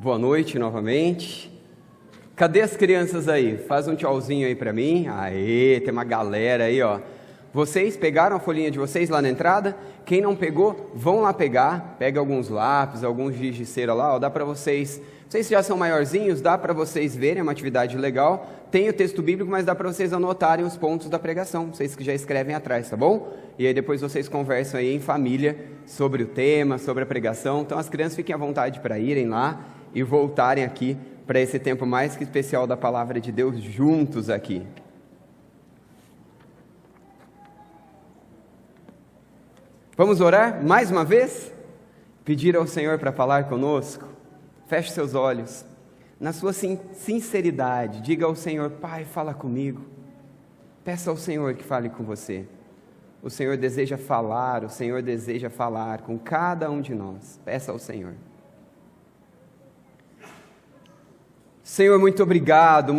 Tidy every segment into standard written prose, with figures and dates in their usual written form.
Boa noite novamente. Cadê as crianças aí? Faz um tchauzinho aí pra mim. Aê, tem uma galera aí, ó. Vocês pegaram a folhinha de vocês lá na entrada? Quem não pegou, vão lá pegar. Pega alguns lápis, alguns giz de cera lá, ó. Dá pra vocês... Vocês já são maiorzinhos, dá pra vocês verem, é uma atividade legal. Tem o texto bíblico, mas dá pra vocês anotarem os pontos da pregação. Vocês que já escrevem atrás, tá bom? E aí depois vocês conversam aí em família sobre o tema, sobre a pregação. Então as crianças fiquem à vontade para irem lá e voltarem aqui para esse tempo mais que especial da Palavra de Deus juntos aqui. Vamos orar mais uma vez? Pedir ao Senhor para falar conosco? Feche seus olhos. Na sua sinceridade, diga ao Senhor: Pai, fala comigo. Peça ao Senhor que fale com você. O Senhor deseja falar, o Senhor deseja falar com cada um de nós. Peça ao Senhor. Senhor, muito obrigado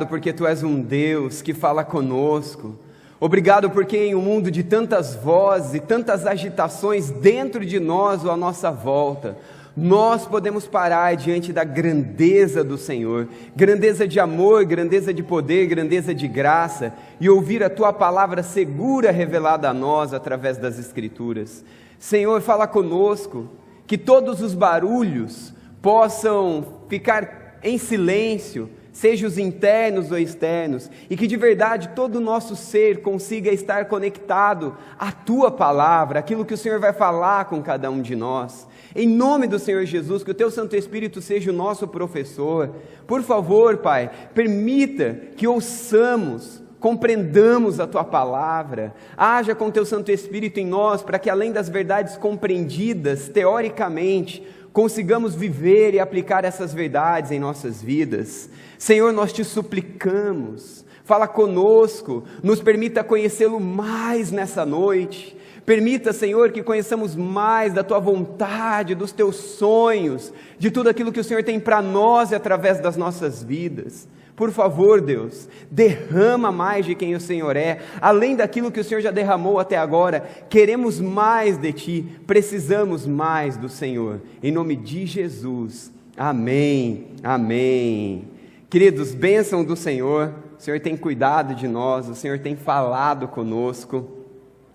porque Tu és um Deus que fala conosco. Obrigado porque em um mundo de tantas vozes e tantas agitações dentro de nós ou à nossa volta, nós podemos parar diante da grandeza do Senhor, grandeza de amor, grandeza de poder, grandeza de graça, e ouvir a Tua palavra segura revelada a nós através das Escrituras. Senhor, fala conosco, que todos os barulhos possam ficar em silêncio, sejam os internos ou externos, e que de verdade todo o nosso ser consiga estar conectado à Tua palavra, aquilo que o Senhor vai falar com cada um de nós. Em nome do Senhor Jesus, que o Teu Santo Espírito seja o nosso professor. Por favor, Pai, permita que ouçamos, compreendamos a Tua palavra. Haja com Teu Santo Espírito em nós, para que além das verdades compreendidas teoricamente, consigamos viver e aplicar essas verdades em nossas vidas. Senhor, nós Te suplicamos, fala conosco, nos permita conhecê-lo mais nessa noite. Permita, Senhor, que conheçamos mais da Tua vontade, dos Teus sonhos, de tudo aquilo que o Senhor tem para nós e através das nossas vidas. Por favor, Deus, derrama mais de quem o Senhor é, além daquilo que o Senhor já derramou até agora. Queremos mais de Ti, precisamos mais do Senhor. Em nome de Jesus, amém, amém. Queridos, bênção do Senhor, o Senhor tem cuidado de nós, o Senhor tem falado conosco,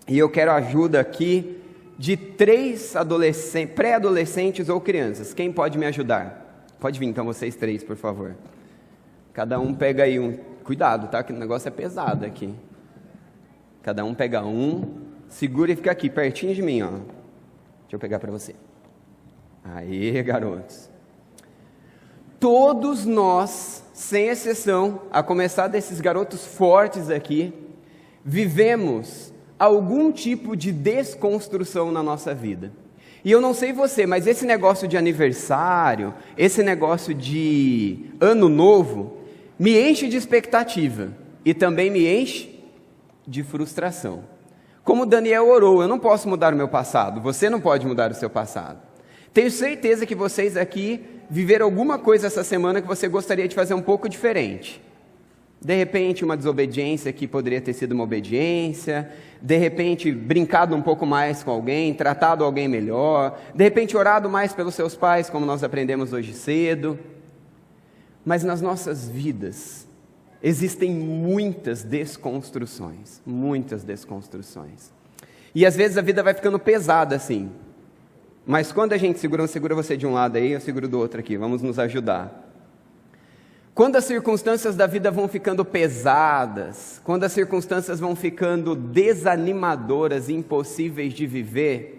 e eu quero ajuda aqui de 3 pré-adolescentes ou crianças. Quem pode me ajudar? Pode vir então vocês 3, por favor. Cada um pega aí um, cuidado, tá, que o negócio é pesado aqui. Cada um pega um, segura e fica aqui, pertinho de mim, ó. Deixa eu pegar para você. Aí, garotos. Todos nós, sem exceção, a começar desses garotos fortes aqui, vivemos algum tipo de desconstrução na nossa vida. E eu não sei você, mas esse negócio de aniversário, esse negócio de ano novo, me enche de expectativa e também me enche de frustração. Como Daniel orou, eu não posso mudar o meu passado, você não pode mudar o seu passado. Tenho certeza que vocês aqui viveram alguma coisa essa semana que você gostaria de fazer um pouco diferente. De repente uma desobediência que poderia ter sido uma obediência, de repente brincado um pouco mais com alguém, tratado alguém melhor, de repente orado mais pelos seus pais, como nós aprendemos hoje cedo. Mas nas nossas vidas existem muitas desconstruções, e às vezes a vida vai ficando pesada assim, mas quando a gente segura você de um lado aí, eu seguro do outro aqui, vamos nos ajudar. Quando as circunstâncias da vida vão ficando pesadas, quando as circunstâncias vão ficando desanimadoras e impossíveis de viver,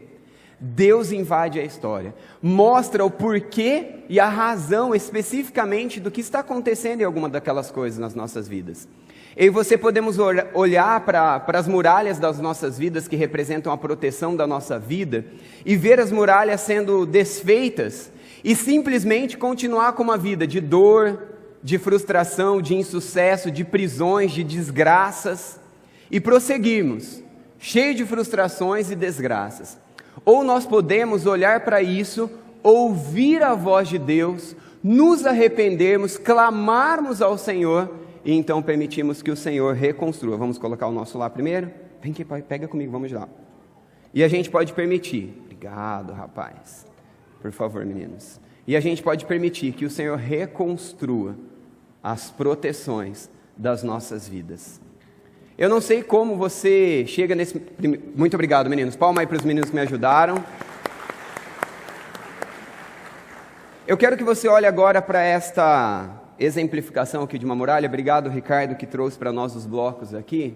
Deus invade a história, mostra o porquê e a razão especificamente do que está acontecendo em alguma daquelas coisas nas nossas vidas. Eu e você podemos olhar para as muralhas das nossas vidas que representam a proteção da nossa vida e ver as muralhas sendo desfeitas e simplesmente continuar com uma vida de dor, de frustração, de insucesso, de prisões, de desgraças, e prosseguirmos, cheio de frustrações e desgraças. Ou nós podemos olhar para isso, ouvir a voz de Deus, nos arrependermos, clamarmos ao Senhor, e então permitimos que o Senhor reconstrua. Vamos colocar o nosso lá primeiro? Vem aqui, pai, pega comigo, vamos lá. E a gente pode permitir. Obrigado, rapaz. Por favor, meninos. E a gente pode permitir que o Senhor reconstrua as proteções das nossas vidas. Eu não sei como você chega nesse... Muito obrigado, meninos. Palma aí para os meninos que me ajudaram. Eu quero que você olhe agora para esta exemplificação aqui de uma muralha. Obrigado, Ricardo, que trouxe para nós os blocos aqui.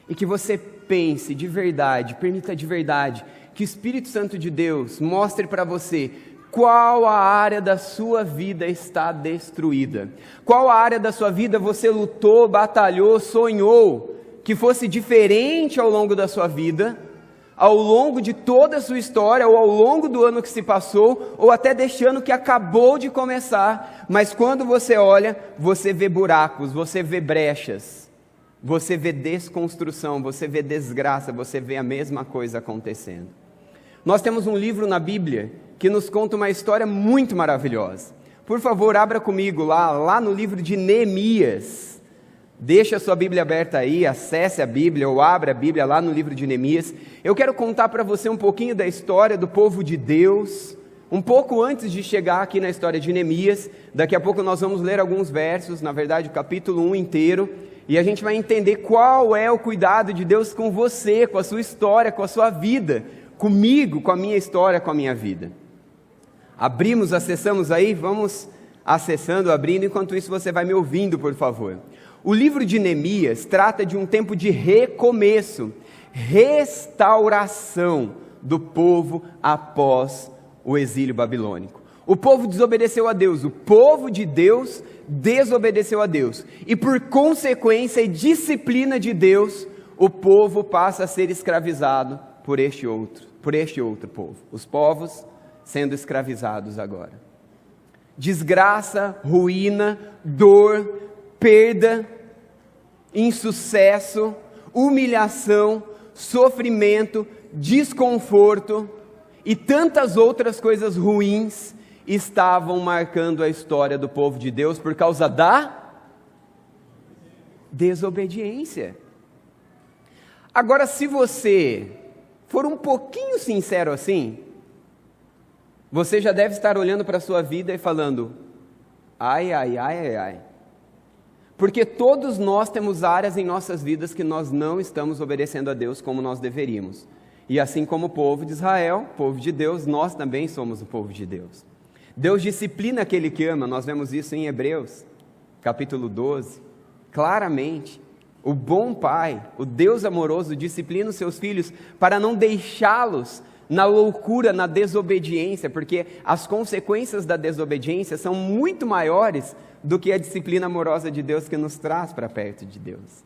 E que você pense de verdade, permita de verdade, que o Espírito Santo de Deus mostre para você qual a área da sua vida está destruída. Qual a área da sua vida você lutou, batalhou, sonhou, que fosse diferente ao longo da sua vida, ao longo de toda a sua história, ou ao longo do ano que se passou, ou até deste ano que acabou de começar, mas quando você olha, você vê buracos, você vê brechas, você vê desconstrução, você vê desgraça, você vê a mesma coisa acontecendo. Nós temos um livro na Bíblia que nos conta uma história muito maravilhosa. Por favor, abra comigo lá no livro de Neemias. Deixa a sua Bíblia aberta aí, acesse a Bíblia ou abra a Bíblia lá no livro de Neemias. Eu quero contar para você um pouquinho da história do povo de Deus, um pouco antes de chegar aqui na história de Neemias. Daqui a pouco nós vamos ler alguns versos, na verdade o capítulo 1 inteiro, e a gente vai entender qual é o cuidado de Deus com você, com a sua história, com a sua vida, comigo, com a minha história, com a minha vida. Abrimos, acessamos aí, vamos acessando, abrindo, enquanto isso você vai me ouvindo, por favor. O livro de Neemias trata de um tempo de recomeço, restauração do povo após o exílio babilônico. O povo desobedeceu a Deus, o povo de Deus desobedeceu a Deus, e por consequência e disciplina de Deus, o povo passa a ser escravizado por este outro povo, os povos sendo escravizados agora. Desgraça, ruína, dor, perda, insucesso, humilhação, sofrimento, desconforto e tantas outras coisas ruins estavam marcando a história do povo de Deus por causa da desobediência. Agora, se você for um pouquinho sincero assim, você já deve estar olhando para a sua vida e falando, ai, ai, ai, ai, ai. Porque todos nós temos áreas em nossas vidas que nós não estamos obedecendo a Deus como nós deveríamos. E assim como o povo de Israel, povo de Deus, nós também somos o povo de Deus. Deus disciplina aquele que ama, nós vemos isso em Hebreus, capítulo 12, claramente. O bom pai, o Deus amoroso, disciplina os seus filhos para não deixá-los na loucura, na desobediência, porque as consequências da desobediência são muito maiores do que a disciplina amorosa de Deus que nos traz para perto de Deus.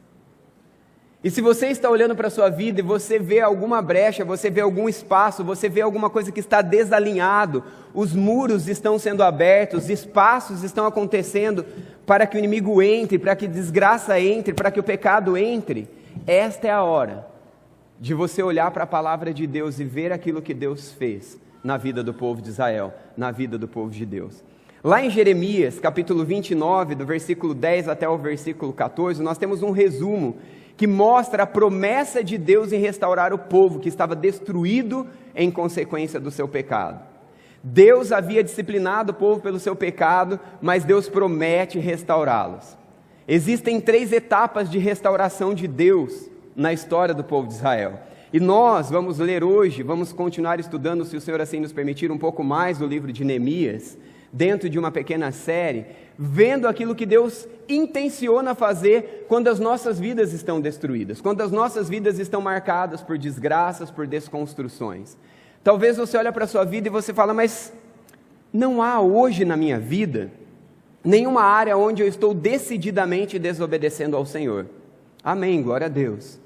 E se você está olhando para a sua vida e você vê alguma brecha, você vê algum espaço, você vê alguma coisa que está desalinhado, os muros estão sendo abertos, espaços estão acontecendo para que o inimigo entre, para que a desgraça entre, para que o pecado entre, esta é a hora de você olhar para a palavra de Deus e ver aquilo que Deus fez na vida do povo de Israel, na vida do povo de Deus. Lá em Jeremias, capítulo 29, do versículo 10 até o versículo 14, nós temos um resumo que mostra a promessa de Deus em restaurar o povo que estava destruído em consequência do seu pecado. Deus havia disciplinado o povo pelo seu pecado, mas Deus promete restaurá-los. Existem 3 etapas de restauração de Deus na história do povo de Israel. E nós vamos ler hoje, vamos continuar estudando, se o Senhor assim nos permitir, um pouco mais do livro de Neemias, dentro de uma pequena série, vendo aquilo que Deus intenciona fazer quando as nossas vidas estão destruídas, quando as nossas vidas estão marcadas por desgraças, por desconstruções. Talvez você olhe para a sua vida e você fala, mas não há hoje na minha vida nenhuma área onde eu estou decididamente desobedecendo ao Senhor. Amém, glória a Deus.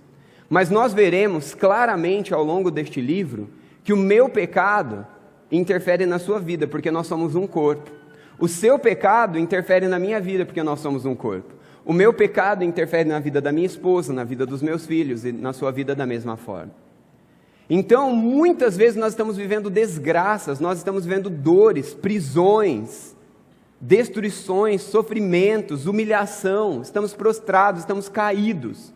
Mas nós veremos claramente ao longo deste livro que o meu pecado interfere na sua vida, porque nós somos um corpo. O seu pecado interfere na minha vida, porque nós somos um corpo. O meu pecado interfere na vida da minha esposa, na vida dos meus filhos e na sua vida da mesma forma. Então, muitas vezes nós estamos vivendo desgraças, nós estamos vivendo dores, prisões, destruições, sofrimentos, humilhação, estamos prostrados, estamos caídos.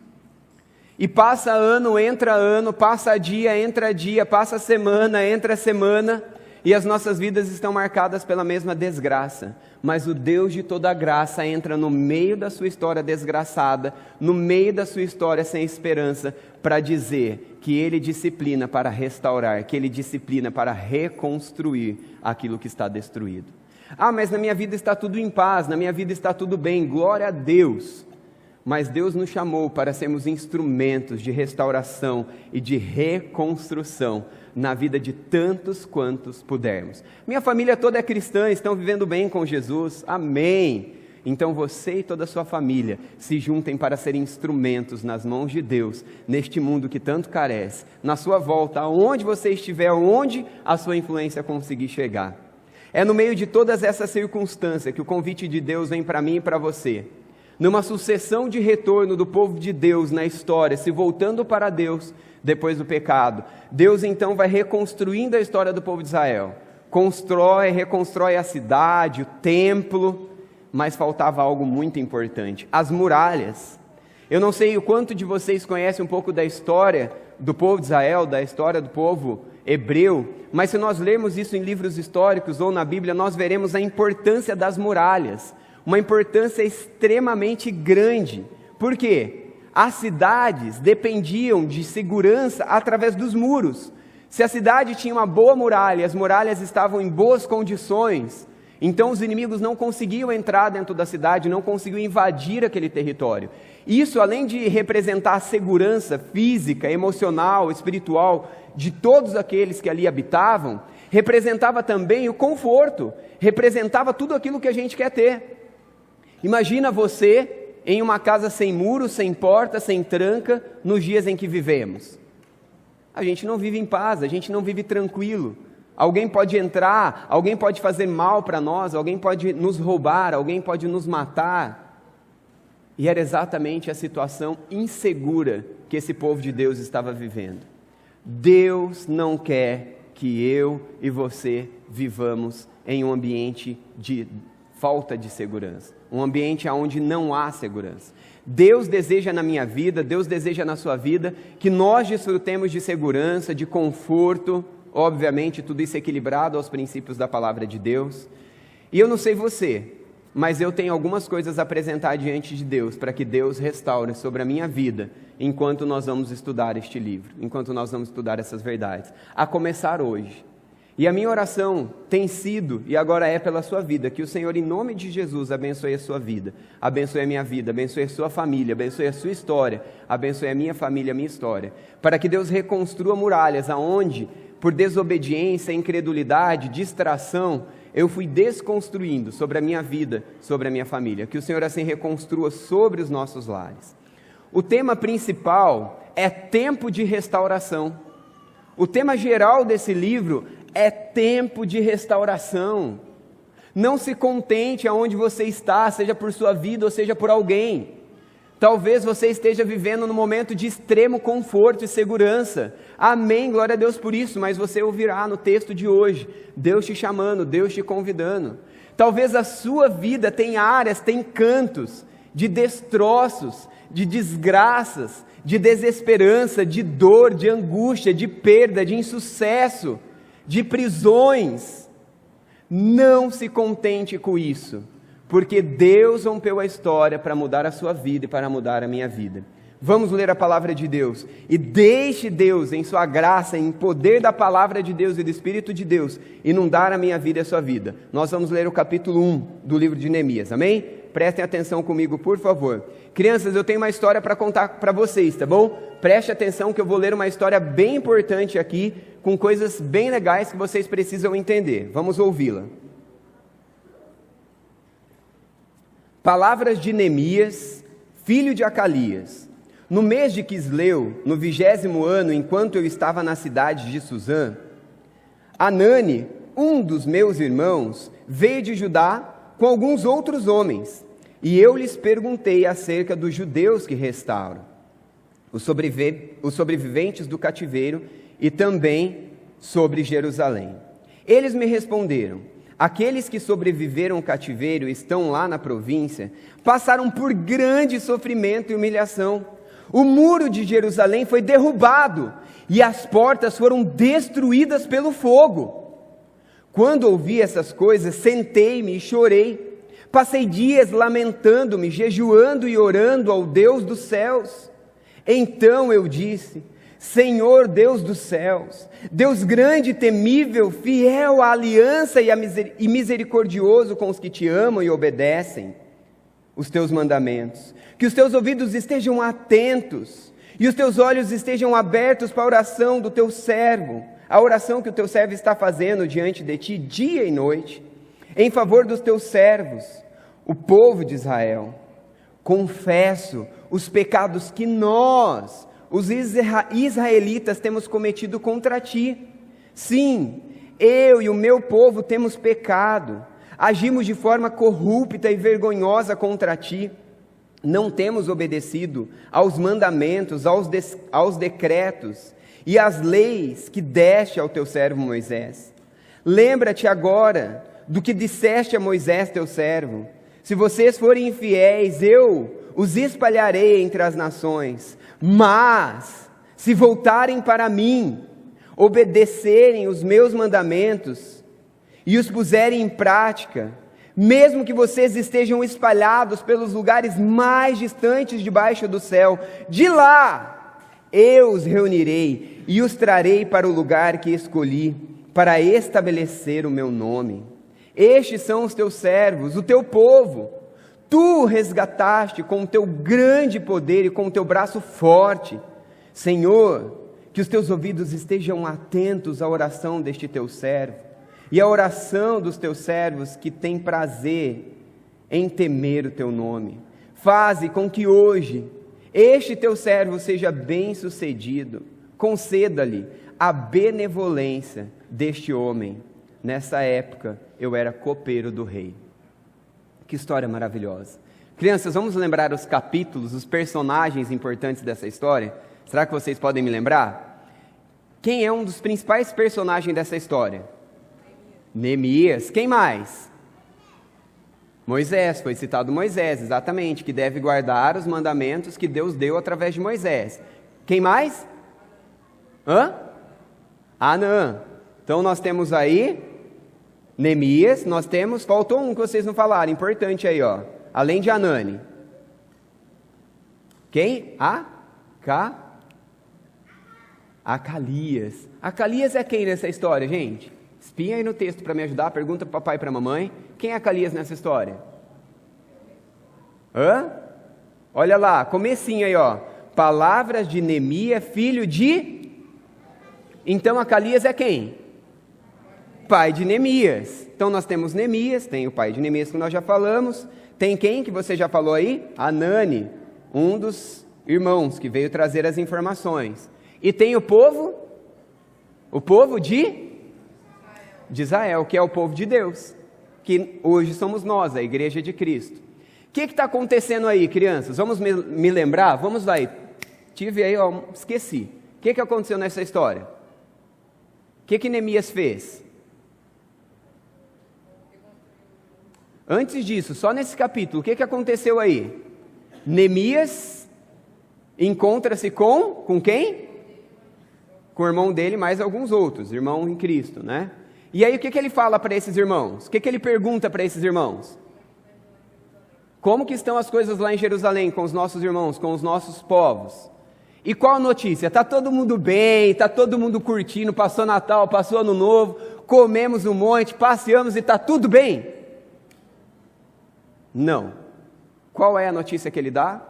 E passa ano, passa dia, entra dia, passa semana, entra semana, e as nossas vidas estão marcadas pela mesma desgraça, mas o Deus de toda a graça entra no meio da sua história desgraçada, no meio da sua história sem esperança, para dizer que Ele disciplina para restaurar, que Ele disciplina para reconstruir aquilo que está destruído. Ah, mas na minha vida está tudo em paz, na minha vida está tudo bem, glória a Deus. Mas Deus nos chamou para sermos instrumentos de restauração e de reconstrução na vida de tantos quantos pudermos. Minha família toda é cristã, estão vivendo bem com Jesus, amém. Então você e toda a sua família se juntem para serem instrumentos nas mãos de Deus, neste mundo que tanto carece, na sua volta, aonde você estiver, onde a sua influência conseguir chegar. É no meio de todas essas circunstâncias que o convite de Deus vem para mim e para você. Numa sucessão de retorno do povo de Deus na história, se voltando para Deus depois do pecado, Deus então vai reconstruindo a história do povo de Israel. Reconstrói a cidade, o templo, mas faltava algo muito importante, as muralhas. Eu não sei o quanto de vocês conhecem um pouco da história do povo de Israel, da história do povo hebreu, mas se nós lermos isso em livros históricos ou na Bíblia, nós veremos a importância das muralhas. Uma importância extremamente grande. Por quê? As cidades dependiam de segurança através dos muros. Se a cidade tinha uma boa muralha, as muralhas estavam em boas condições, então os inimigos não conseguiam entrar dentro da cidade, não conseguiam invadir aquele território. Isso, além de representar a segurança física, emocional, espiritual de todos aqueles que ali habitavam, representava também o conforto, representava tudo aquilo que a gente quer ter. Imagina você em uma casa sem muro, sem porta, sem tranca, nos dias em que vivemos. A gente não vive em paz, a gente não vive tranquilo. Alguém pode entrar, alguém pode fazer mal para nós, alguém pode nos roubar, alguém pode nos matar. E era exatamente a situação insegura que esse povo de Deus estava vivendo. Deus não quer que eu e você vivamos em um ambiente de falta de segurança, um ambiente onde não há segurança. Deus deseja na minha vida, Deus deseja na sua vida, que nós desfrutemos de segurança, de conforto, obviamente tudo isso equilibrado aos princípios da palavra de Deus. E eu não sei você, mas eu tenho algumas coisas a apresentar diante de Deus, para que Deus restaure sobre a minha vida, enquanto nós vamos estudar este livro, enquanto nós vamos estudar essas verdades, a começar hoje. E a minha oração tem sido, e agora é pela sua vida, que o Senhor, em nome de Jesus, abençoe a sua vida, abençoe a minha vida, abençoe a sua família, abençoe a sua história, abençoe a minha família, a minha história, para que Deus reconstrua muralhas aonde, por desobediência, incredulidade, distração, eu fui desconstruindo sobre a minha vida, sobre a minha família, que o Senhor assim reconstrua sobre os nossos lares. O tema principal é tempo de restauração. O tema geral desse livro é tempo de restauração. Não se contente aonde você está, seja por sua vida ou seja por alguém. Talvez você esteja vivendo num momento de extremo conforto e segurança. Amém, glória a Deus por isso, mas você ouvirá no texto de hoje, Deus te chamando, Deus te convidando. Talvez a sua vida tenha áreas, tem cantos de destroços, de desgraças, de desesperança, de dor, de angústia, de perda, de insucesso, de prisões. Não se contente com isso, porque Deus rompeu a história para mudar a sua vida e para mudar a minha vida. Vamos ler a palavra de Deus, e deixe Deus em sua graça, em poder da palavra de Deus e do Espírito de Deus, inundar a minha vida e a sua vida. Nós vamos ler o capítulo 1 do livro de Neemias, amém? Prestem atenção comigo, por favor. Crianças, eu tenho uma história para contar para vocês, tá bom? Preste atenção que eu vou ler uma história bem importante aqui, com coisas bem legais que vocês precisam entender. Vamos ouvi-la. Palavras de Neemias, filho de Acalias. No mês de Quisleu, no 20º ano, enquanto eu estava na cidade de Suzã, Anani, um dos meus irmãos, veio de Judá com alguns outros homens, e eu lhes perguntei acerca dos judeus que restaram, os sobreviventes do cativeiro, e também sobre Jerusalém. Eles me responderam: aqueles que sobreviveram ao cativeiro e estão lá na província, passaram por grande sofrimento e humilhação. O muro de Jerusalém foi derrubado, e as portas foram destruídas pelo fogo. Quando ouvi essas coisas, sentei-me e chorei. Passei dias lamentando-me, jejuando e orando ao Deus dos céus. Então eu disse: Senhor Deus dos céus, Deus grande e temível, fiel à aliança e misericordioso com os que te amam e obedecem os teus mandamentos, que os teus ouvidos estejam atentos e os teus olhos estejam abertos para a oração do teu servo, a oração que o teu servo está fazendo diante de ti dia e noite, em favor dos teus servos, o povo de Israel. Confesso os pecados que nós, os israelitas, temos cometido contra ti. Sim, eu e o meu povo temos pecado, agimos de forma corrupta e vergonhosa contra ti. Não temos obedecido aos mandamentos, aos decretos e às leis que deste ao teu servo Moisés. Lembra-te agora do que disseste a Moisés teu servo: se vocês forem infiéis, eu os espalharei entre as nações, mas se voltarem para mim, obedecerem os meus mandamentos e os puserem em prática, mesmo que vocês estejam espalhados pelos lugares mais distantes debaixo do céu, de lá eu os reunirei e os trarei para o lugar que escolhi, para estabelecer o meu nome. Estes são os teus servos, o teu povo. Tu resgataste com o teu grande poder e com o teu braço forte. Senhor, que os teus ouvidos estejam atentos à oração deste teu servo e à oração dos teus servos que têm prazer em temer o teu nome. Faze com que hoje este teu servo seja bem-sucedido. Conceda-lhe a benevolência deste homem. Nessa época eu era copeiro do rei. Que história maravilhosa. Crianças, vamos lembrar os capítulos, os personagens importantes dessa história? Será que vocês podem me lembrar? Quem é um dos principais personagens dessa história? Neemias. Quem mais? Moisés, foi citado Moisés, exatamente, que deve guardar os mandamentos que Deus deu através de Moisés. Quem mais? Anã. Então nós temos aí Neemias, faltou um que vocês não falaram, importante aí, ó, além de Anani. Quem? Acalias. Acalias é quem nessa história, gente? Espinha aí no texto para me ajudar, pergunta para o papai e para a mamãe. Quem é Acalias nessa história? Olha lá, comecinho aí, ó. Palavras de Neemias, filho de... Então Acalias é quem? Pai de Neemias. Então nós temos Neemias, tem o pai de Neemias que nós já falamos. Tem quem que você já falou aí? Anani, um dos irmãos que veio trazer as informações. E tem o povo de Israel, que é o povo de Deus, que hoje somos nós, a igreja de Cristo. O que está acontecendo aí, crianças? Vamos me lembrar? Vamos lá aí. Tive aí, ó, esqueci. O que aconteceu nessa história? O que Neemias fez? Antes disso, só nesse capítulo, o que aconteceu aí? Neemias encontra-se com quem? Com o irmão dele, mais alguns outros, irmão em Cristo, né? E aí o que ele fala para esses irmãos? O que ele pergunta para esses irmãos? Como que estão as coisas lá em Jerusalém com os nossos irmãos, com os nossos povos? E qual a notícia? Está todo mundo bem, está todo mundo curtindo, passou Natal, passou Ano Novo, comemos um monte, passeamos e está tudo bem? Não. Qual é a notícia que ele dá?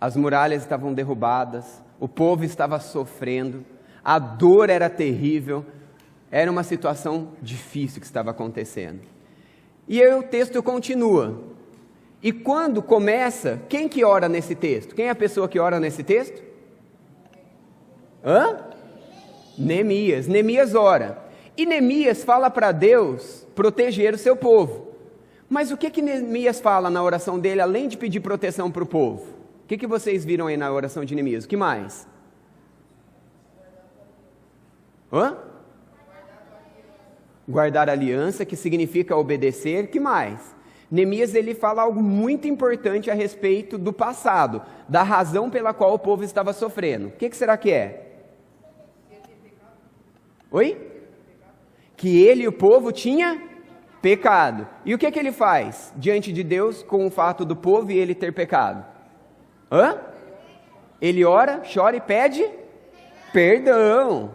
As muralhas estavam derrubadas, o povo estava sofrendo, a dor era terrível, era uma situação difícil que estava acontecendo. E aí o texto continua. E quando começa, quem que ora nesse texto? Quem é a pessoa que ora nesse texto? Neemias. Neemias ora. E Neemias fala para Deus proteger o seu povo. Mas o que Neemias fala na oração dele, além de pedir proteção para o povo? O que vocês viram aí na oração de Neemias? O que mais? Guardar a aliança, que significa obedecer. O que mais? Neemias ele fala algo muito importante a respeito do passado, da razão pela qual o povo estava sofrendo. O que será que é? Oi? Que ele e o povo tinham pecado. E o que ele faz diante de Deus com o fato do povo e ele ter pecado? Ele ora, chora e pede perdão.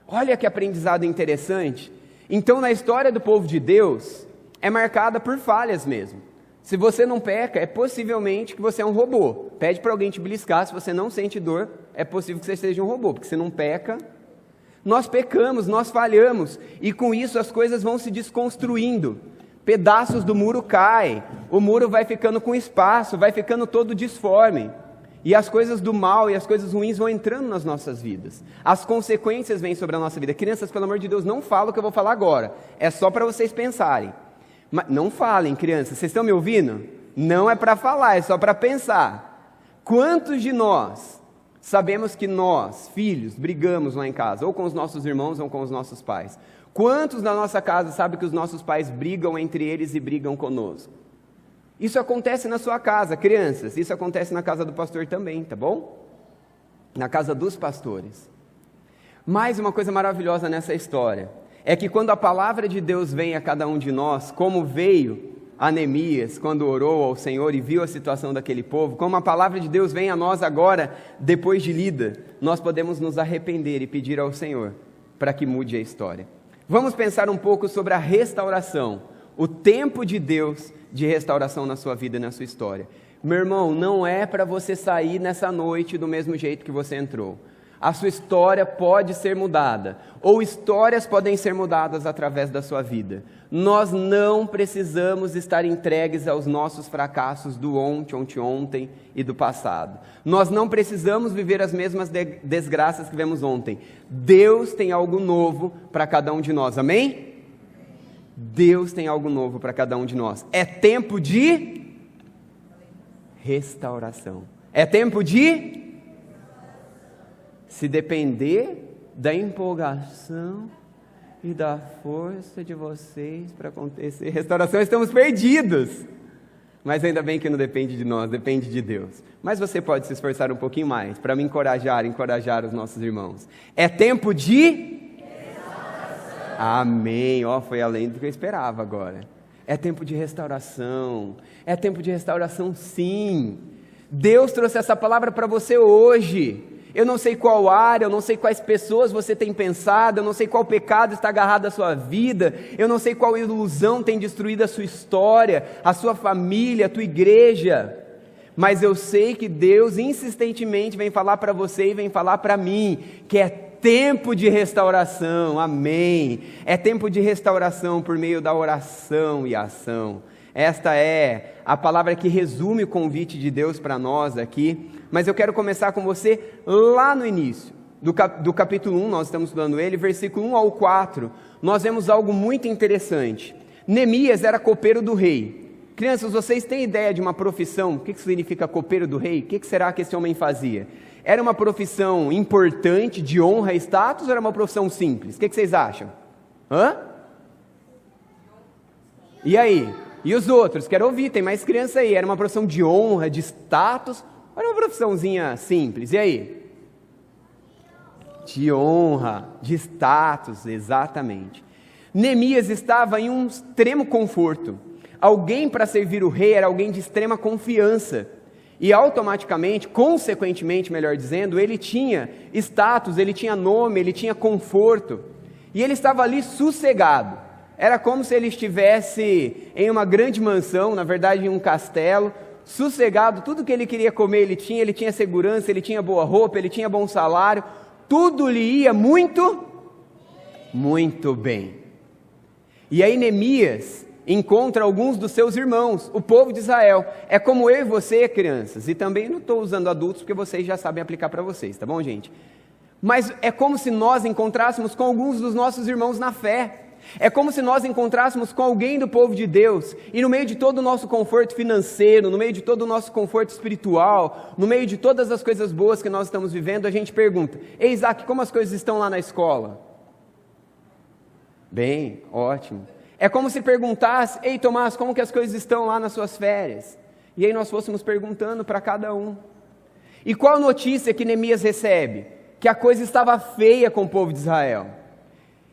Olha que aprendizado interessante. Então, na história do povo de Deus, é marcada por falhas mesmo. Se você não peca, é possivelmente que você é um robô. Pede para alguém te beliscar, se você não sente dor, é possível que você seja um robô, porque você não peca. Nós pecamos, nós falhamos, e com isso as coisas vão se desconstruindo. Pedaços do muro caem, o muro vai ficando com espaço, vai ficando todo disforme. E as coisas do mal e as coisas ruins vão entrando nas nossas vidas. As consequências vêm sobre a nossa vida. Crianças, pelo amor de Deus, não falam o que eu vou falar agora. É só para vocês pensarem. Mas não falem, crianças. Vocês estão me ouvindo? Não é para falar, é só para pensar. Quantos de nós sabemos que nós, filhos, brigamos lá em casa, ou com os nossos irmãos ou com os nossos pais? Quantos na nossa casa sabem que os nossos pais brigam entre eles e brigam conosco? Isso acontece na sua casa, crianças. Isso acontece na casa do pastor também, tá bom? Na casa dos pastores. Mais uma coisa maravilhosa nessa história é que quando a palavra de Deus vem a cada um de nós, como veio a Neemias quando orou ao Senhor e viu a situação daquele povo, como a palavra de Deus vem a nós agora, depois de lida, nós podemos nos arrepender e pedir ao Senhor para que mude a história. Vamos pensar um pouco sobre a restauração, o tempo de Deus de restauração na sua vida e na sua história. Meu irmão, não é para você sair nessa noite do mesmo jeito que você entrou. A sua história pode ser mudada, ou histórias podem ser mudadas através da sua vida. Nós não precisamos estar entregues aos nossos fracassos do ontem e do passado. Nós não precisamos viver as mesmas desgraças que vemos ontem. Deus tem algo novo para cada um de nós, amém? Deus tem algo novo para cada um de nós. É tempo de restauração. É tempo de... Se depender da empolgação e da força de vocês para acontecer restauração, estamos perdidos. Mas ainda bem que não depende de nós, depende de Deus. Mas você pode se esforçar um pouquinho mais para me encorajar os nossos irmãos. É tempo de restauração. Amém. Foi além do que eu esperava agora. É tempo de restauração. É tempo de restauração, sim. Deus trouxe essa palavra para você hoje. Eu não sei qual área, eu não sei quais pessoas você tem pensado, eu não sei qual pecado está agarrado à sua vida, eu não sei qual ilusão tem destruído a sua história, a sua família, a tua igreja, mas eu sei que Deus insistentemente vem falar para você e vem falar para mim, que é tempo de restauração, amém, é tempo de restauração por meio da oração e ação. Esta é a palavra que resume o convite de Deus para nós aqui, mas eu quero começar com você lá no início, do capítulo 1, nós estamos estudando ele, versículo 1 ao 4, nós vemos algo muito interessante. Neemias era copeiro do rei. Crianças, vocês têm ideia de uma profissão? O que significa copeiro do rei? O que será que esse homem fazia? Era uma profissão importante, de honra e status, ou era uma profissão simples? O que vocês acham? E aí? E os outros? Quero ouvir, tem mais criança aí. Era uma profissão de honra, de status, ou era uma profissãozinha simples? E aí? De honra, de status, exatamente. Neemias estava em um extremo conforto. Alguém para servir o rei era alguém de extrema confiança. E automaticamente, consequentemente, melhor dizendo, ele tinha status, ele tinha nome, ele tinha conforto. E ele estava ali sossegado. Era como se ele estivesse em uma grande mansão, na verdade em um castelo, sossegado, tudo que ele queria comer ele tinha segurança, ele tinha boa roupa, ele tinha bom salário, tudo lhe ia muito, muito bem. E aí Neemias encontra alguns dos seus irmãos, o povo de Israel. É como eu e você, crianças, e também não estou usando adultos porque vocês já sabem aplicar para vocês, tá bom, gente? Mas é como se nós encontrássemos com alguns dos nossos irmãos na fé. É como se nós encontrássemos com alguém do povo de Deus, e no meio de todo o nosso conforto financeiro, no meio de todo o nosso conforto espiritual, no meio de todas as coisas boas que nós estamos vivendo, a gente pergunta: ei, Isaac, como as coisas estão lá na escola? Bem, ótimo. É como se perguntasse: ei, Tomás, como que as coisas estão lá nas suas férias? E aí nós fôssemos perguntando para cada um. E qual notícia que Neemias recebe? Que a coisa estava feia com o povo de Israel.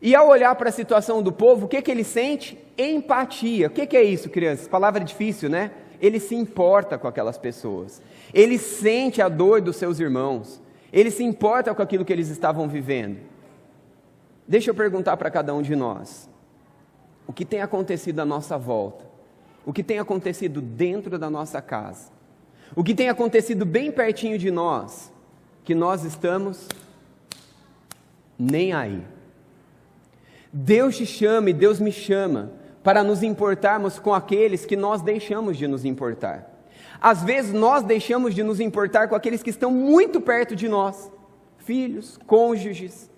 E ao olhar para a situação do povo, o que ele sente? Empatia. O que é isso, crianças? Palavra difícil, né? Ele se importa com aquelas pessoas. Ele sente a dor dos seus irmãos. Ele se importa com aquilo que eles estavam vivendo. Deixa eu perguntar para cada um de nós. O que tem acontecido à nossa volta? O que tem acontecido dentro da nossa casa? O que tem acontecido bem pertinho de nós? Que nós estamos nem aí. Deus te chama e Deus me chama para nos importarmos com aqueles que nós deixamos de nos importar. Às vezes nós deixamos de nos importar com aqueles que estão muito perto de nós. Filhos, cônjuges,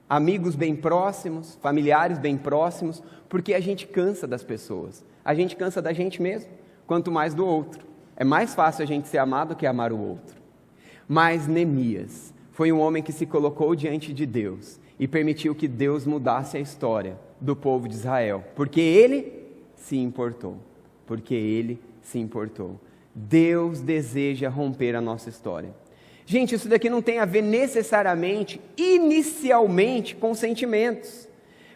amigos bem próximos, familiares bem próximos, porque a gente cansa das pessoas. A gente cansa da gente mesmo, quanto mais do outro. É mais fácil a gente ser amado que amar o outro. Mas Neemias foi um homem que se colocou diante de Deus e permitiu que Deus mudasse a história do povo de Israel, porque ele se importou, Deus deseja romper a nossa história. Gente, isso daqui não tem a ver necessariamente, inicialmente, com sentimentos.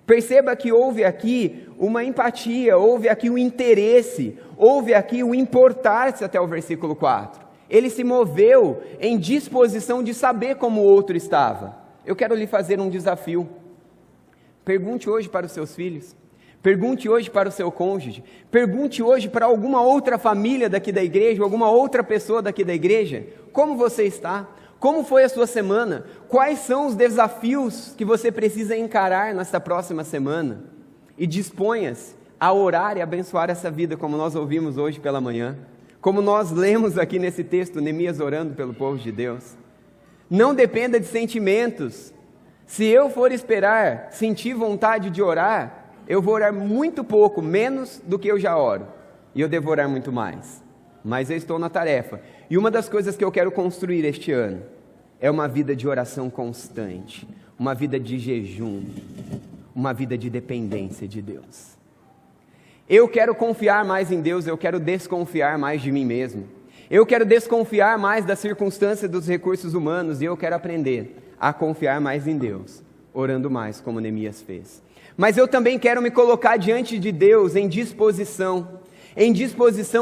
Perceba que houve aqui uma empatia, houve aqui um interesse, houve aqui um importar-se até o versículo 4. Ele se moveu em disposição de saber como o outro estava. Eu quero lhe fazer um desafio. Pergunte hoje para os seus filhos, pergunte hoje para o seu cônjuge, pergunte hoje para alguma outra família daqui da igreja, alguma outra pessoa daqui da igreja, como você está? Como foi a sua semana? Quais são os desafios que você precisa encarar nessa próxima semana? E disponha-se a orar e abençoar essa vida, como nós ouvimos hoje pela manhã, como nós lemos aqui nesse texto, Neemias orando pelo povo de Deus. Não dependa de sentimentos. Se eu for esperar sentir vontade de orar, eu vou orar muito pouco, menos do que eu já oro, e eu devo orar muito mais. Mas eu estou na tarefa. E uma das coisas que eu quero construir este ano é uma vida de oração constante, uma vida de jejum, uma vida de dependência de Deus. Eu quero confiar mais em Deus, eu quero desconfiar mais de mim mesmo. Eu quero desconfiar mais das circunstâncias, dos recursos humanos, e eu quero aprender a confiar mais em Deus, orando mais, como Neemias fez. Mas eu também quero me colocar diante de Deus em disposição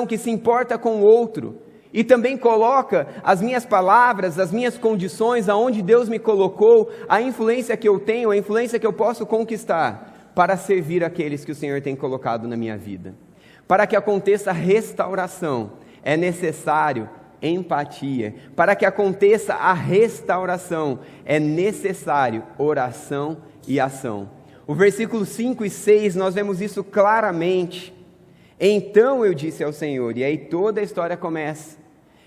que se importa com o outro, e também coloca as minhas palavras, as minhas condições, aonde Deus me colocou, a influência que eu tenho, a influência que eu posso conquistar, para servir aqueles que o Senhor tem colocado na minha vida. Para que aconteça restauração, é necessário empatia. Para que aconteça a restauração, é necessário oração e ação. O versículo 5 e 6, nós vemos isso claramente. Então eu disse ao Senhor, e aí toda a história começa.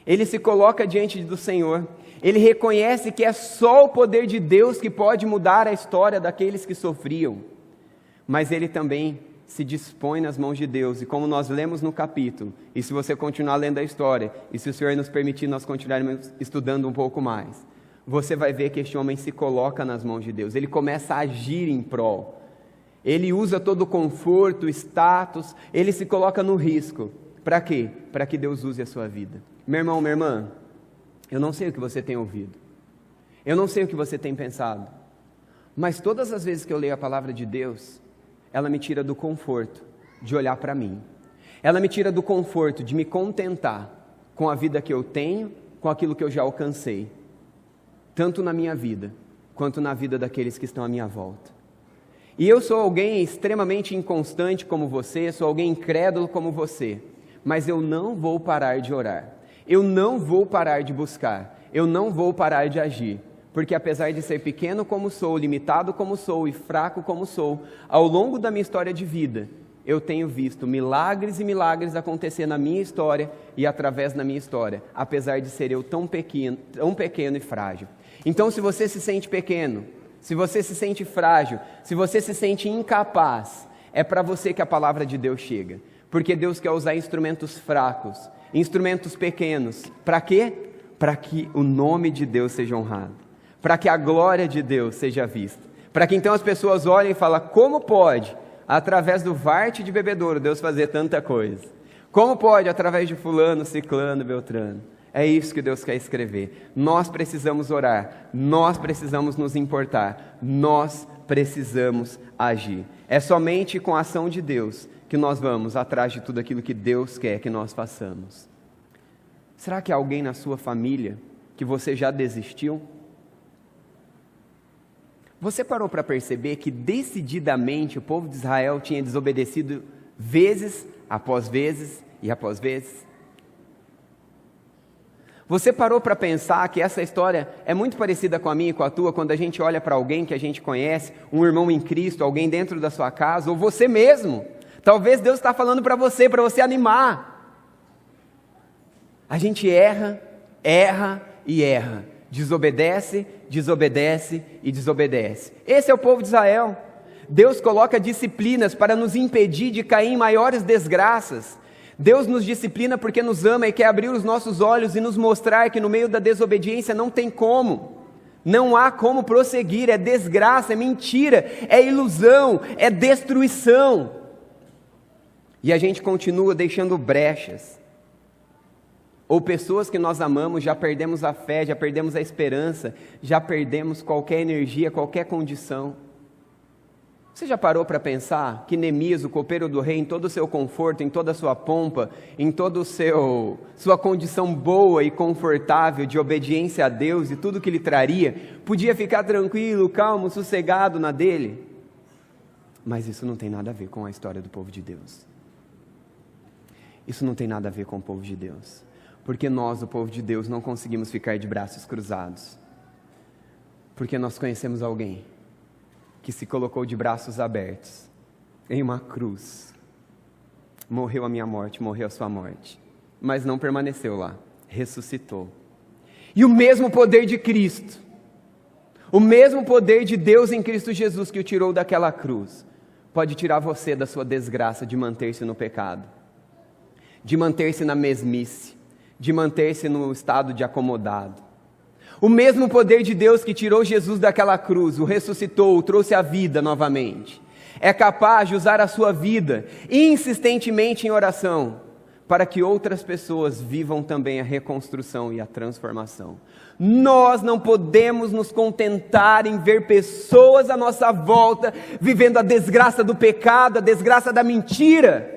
Ele se coloca diante do Senhor, ele reconhece que é só o poder de Deus que pode mudar a história daqueles que sofriam. Mas ele também se dispõe nas mãos de Deus, e como nós lemos no capítulo, e se você continuar lendo a história, e se o Senhor nos permitir nós continuarmos estudando um pouco mais, você vai ver que este homem se coloca nas mãos de Deus, ele começa a agir em prol, ele usa todo o conforto, status, ele se coloca no risco. Para quê? Para que Deus use a sua vida. Meu irmão, minha irmã, eu não sei o que você tem ouvido, eu não sei o que você tem pensado, mas todas as vezes que eu leio a palavra de Deus, ela me tira do conforto de olhar para mim, ela me tira do conforto de me contentar com a vida que eu tenho, com aquilo que eu já alcancei, tanto na minha vida, quanto na vida daqueles que estão à minha volta. E eu sou alguém extremamente inconstante como você, sou alguém incrédulo como você, mas eu não vou parar de orar, eu não vou parar de buscar, eu não vou parar de agir, porque apesar de ser pequeno como sou, limitado como sou e fraco como sou, ao longo da minha história de vida, eu tenho visto milagres e milagres acontecer na minha história e através da minha história, apesar de ser eu tão pequeno e frágil. Então, se você se sente pequeno, se você se sente frágil, se você se sente incapaz, é para você que a palavra de Deus chega, porque Deus quer usar instrumentos fracos, instrumentos pequenos, para quê? Para que o nome de Deus seja honrado, para que a glória de Deus seja vista, para que então as pessoas olhem e falem, como pode, através do varte de bebedouro, Deus fazer tanta coisa? Como pode, através de fulano, ciclano, beltrano? É isso que Deus quer escrever. Nós precisamos orar, nós precisamos nos importar, nós precisamos agir. É somente com a ação de Deus que nós vamos atrás de tudo aquilo que Deus quer que nós façamos. Será que há alguém na sua família que você já desistiu? Você parou para perceber que decididamente o povo de Israel tinha desobedecido vezes após vezes e após vezes? Você parou para pensar que essa história é muito parecida com a minha e com a tua, quando a gente olha para alguém que a gente conhece, um irmão em Cristo, alguém dentro da sua casa, ou você mesmo? Talvez Deus está falando para você animar. A gente erra e erra. Desobedece e desobedece. Esse é o povo de Israel. Deus coloca disciplinas para nos impedir de cair em maiores desgraças. Deus nos disciplina porque nos ama e quer abrir os nossos olhos e nos mostrar que no meio da desobediência não tem como. Não há como prosseguir, é desgraça, é mentira, é ilusão, é destruição. E a gente continua deixando brechas. Ou pessoas que nós amamos, já perdemos a fé, já perdemos a esperança, já perdemos qualquer energia, qualquer condição. Você já parou para pensar que Neemias, o copeiro do rei, em todo o seu conforto, em toda a sua pompa, em toda sua condição boa e confortável de obediência a Deus e tudo que Ele traria, podia ficar tranquilo, calmo, sossegado na dele? Mas isso não tem nada a ver com a história do povo de Deus. Isso não tem nada a ver com o povo de Deus. Porque nós, o povo de Deus, não conseguimos ficar de braços cruzados. Porque nós conhecemos alguém que se colocou de braços abertos em uma cruz. Morreu a minha morte, morreu a sua morte. Mas não permaneceu lá, ressuscitou. E o mesmo poder de Cristo, o mesmo poder de Deus em Cristo Jesus que o tirou daquela cruz, pode tirar você da sua desgraça de manter-se no pecado, de manter-se na mesmice, de manter-se no estado de acomodado. O mesmo poder de Deus que tirou Jesus daquela cruz, o ressuscitou, o trouxe à vida novamente, é capaz de usar a sua vida insistentemente em oração, para que outras pessoas vivam também a reconstrução e a transformação. Nós não podemos nos contentar em ver pessoas à nossa volta vivendo a desgraça do pecado, a desgraça da mentira.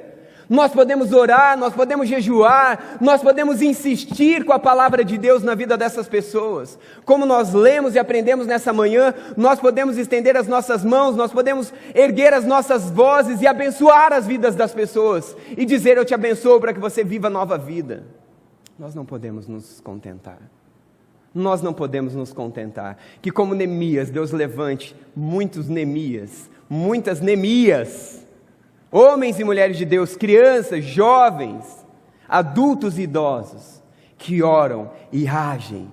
Nós podemos orar, nós podemos jejuar, nós podemos insistir com a palavra de Deus na vida dessas pessoas. Como nós lemos e aprendemos nessa manhã, nós podemos estender as nossas mãos, nós podemos erguer as nossas vozes e abençoar as vidas das pessoas. E dizer, eu te abençoo para que você viva nova vida. Nós não podemos nos contentar. Nós não podemos nos contentar. Que como Neemias, Deus levante muitos Neemias, muitas Neemias, homens e mulheres de Deus, crianças, jovens, adultos e idosos, que oram e agem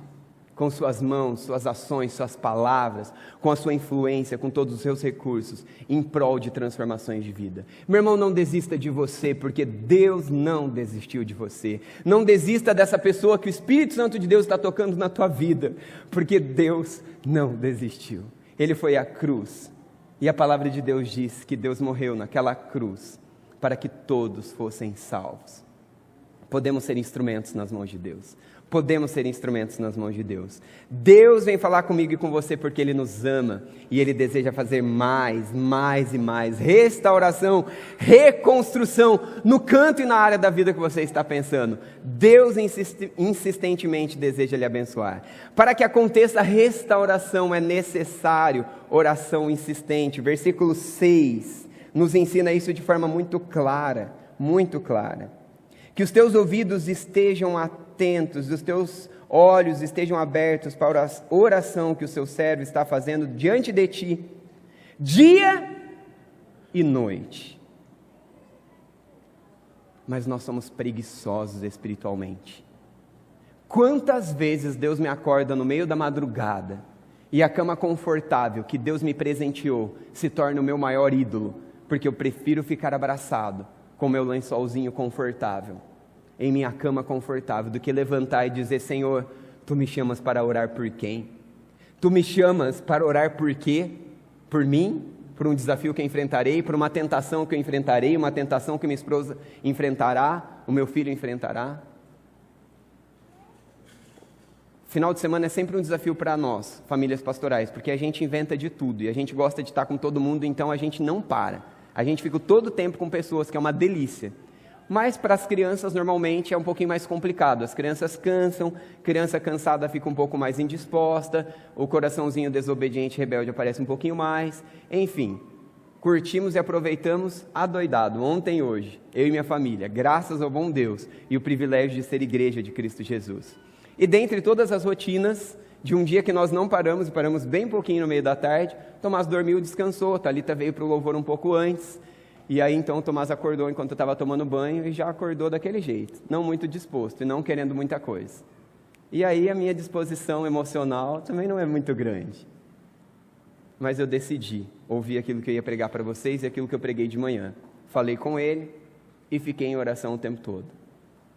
com suas mãos, suas ações, suas palavras, com a sua influência, com todos os seus recursos, em prol de transformações de vida. Meu irmão, não desista de você, porque Deus não desistiu de você. Não desista dessa pessoa que o Espírito Santo de Deus está tocando na tua vida, porque Deus não desistiu. Ele foi à cruz. E a palavra de Deus diz que Deus morreu naquela cruz para que todos fossem salvos. Podemos ser instrumentos nas mãos de Deus. Podemos ser instrumentos nas mãos de Deus. Deus vem falar comigo e com você porque Ele nos ama e Ele deseja fazer mais e mais restauração, reconstrução no canto e na área da vida que você está pensando. Deus insistentemente deseja lhe abençoar. Para que aconteça a restauração é necessário oração insistente. Versículo 6 nos ensina isso de forma muito clara, muito clara. Que os teus ouvidos estejam atentos, os teus olhos estejam abertos para a oração que o seu servo está fazendo diante de ti, dia e noite. Mas nós somos preguiçosos espiritualmente. Quantas vezes Deus me acorda no meio da madrugada e a cama confortável que Deus me presenteou se torna o meu maior ídolo, porque eu prefiro ficar abraçado com meu lençolzinho confortável, em minha cama confortável, do que levantar e dizer, Senhor, Tu me chamas para orar por quem? Tu me chamas para orar por quê? Por mim? Por um desafio que eu enfrentarei? Por uma tentação que eu enfrentarei? Uma tentação que minha esposa enfrentará? O meu filho enfrentará? Final de semana é sempre um desafio para nós, famílias pastorais, porque a gente inventa de tudo e a gente gosta de estar com todo mundo, então a gente não para. A gente fica todo o tempo com pessoas, que é uma delícia. Mas para as crianças, normalmente, é um pouquinho mais complicado. As crianças cansam, criança cansada fica um pouco mais indisposta, o coraçãozinho desobediente, rebelde aparece um pouquinho mais. Enfim, curtimos e aproveitamos adoidado, ontem e hoje, eu e minha família, graças ao bom Deus e o privilégio de ser igreja de Cristo Jesus. E dentre todas as rotinas, de um dia que nós não paramos, e paramos bem pouquinho no meio da tarde, Tomás dormiu, descansou, Thalita veio para o louvor um pouco antes, e aí então Tomás acordou enquanto eu estava tomando banho, e já acordou daquele jeito, não muito disposto e não querendo muita coisa. E aí a minha disposição emocional também não é muito grande. Mas eu decidi ouvir aquilo que eu ia pregar para vocês e aquilo que eu preguei de manhã. Falei com ele e fiquei em oração o tempo todo.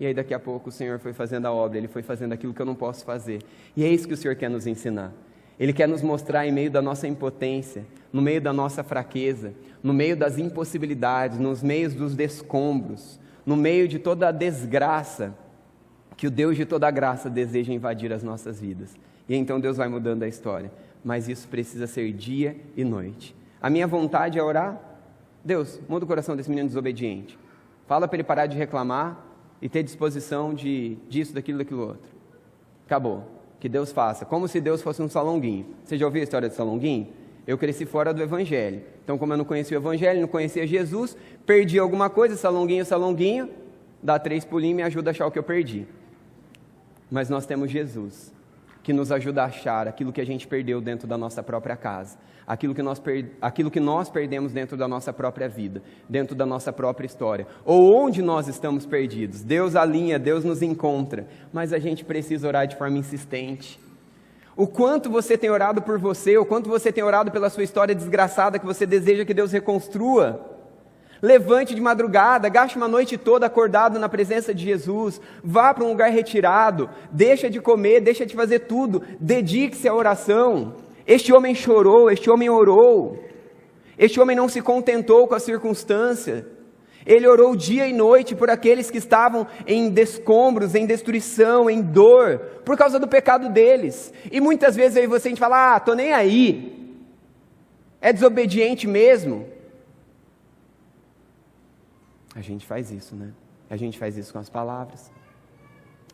E aí daqui a pouco o Senhor foi fazendo a obra, Ele foi fazendo aquilo que eu não posso fazer. E é isso que o Senhor quer nos ensinar. Ele quer nos mostrar em meio da nossa impotência, no meio da nossa fraqueza, no meio das impossibilidades, nos meios dos descombros, no meio de toda a desgraça, que o Deus de toda a graça deseja invadir as nossas vidas. E então Deus vai mudando a história. Mas isso precisa ser dia e noite. A minha vontade é orar. Deus, muda o coração desse menino desobediente. Fala para ele parar de reclamar e ter disposição disso, daquilo, daquilo outro. Acabou. Que Deus faça. Como se Deus fosse um salonguinho. Você já ouviu a história do salonguinho? Eu cresci fora do Evangelho. Então, como eu não conhecia o Evangelho, não conhecia Jesus, perdi alguma coisa, salonguinho, dá 3 pulinhos e me ajuda a achar o que eu perdi. Mas nós temos Jesus, que nos ajuda a achar aquilo que a gente perdeu dentro da nossa própria casa, aquilo que nós perdemos dentro da nossa própria vida, dentro da nossa própria história, ou onde nós estamos perdidos. Deus alinha, Deus nos encontra, mas a gente precisa orar de forma insistente. O quanto você tem orado por você, o quanto você tem orado pela sua história desgraçada que você deseja que Deus reconstrua. Levante de madrugada, gaste uma noite toda acordado na presença de Jesus, vá para um lugar retirado, deixa de comer, deixa de fazer tudo, dedique-se à oração. Este homem chorou, este homem orou, este homem não se contentou com a circunstância, ele orou dia e noite por aqueles que estavam em descombros, em destruição, em dor, por causa do pecado deles. E muitas vezes aí a gente fala, tô nem aí, é desobediente mesmo. A gente faz isso, né? A gente faz isso com as palavras.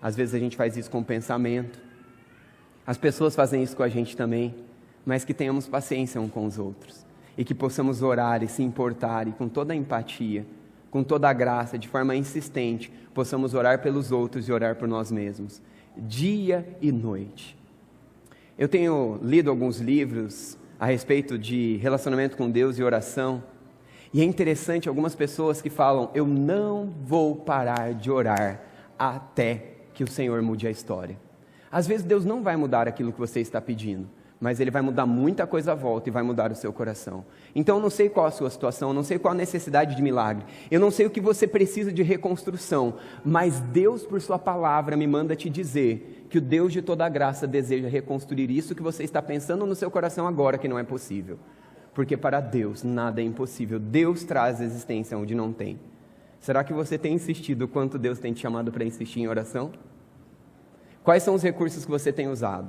Às vezes a gente faz isso com o pensamento. As pessoas fazem isso com a gente também. Mas que tenhamos paciência uns com os outros. E que possamos orar e se importar e com toda a empatia, com toda a graça, de forma insistente, possamos orar pelos outros e orar por nós mesmos. Dia e noite. Eu tenho lido alguns livros a respeito de relacionamento com Deus e oração. E é interessante algumas pessoas que falam, eu não vou parar de orar até que o Senhor mude a história. Às vezes Deus não vai mudar aquilo que você está pedindo, mas Ele vai mudar muita coisa à volta e vai mudar o seu coração. Então eu não sei qual a sua situação, eu não sei qual a necessidade de milagre, eu não sei o que você precisa de reconstrução, mas Deus por sua palavra me manda te dizer que o Deus de toda a graça deseja reconstruir isso que você está pensando no seu coração agora que não é possível. Porque para Deus nada é impossível. Deus traz existência onde não tem. Será que você tem insistido quanto Deus tem te chamado para insistir em oração? Quais são os recursos que você tem usado?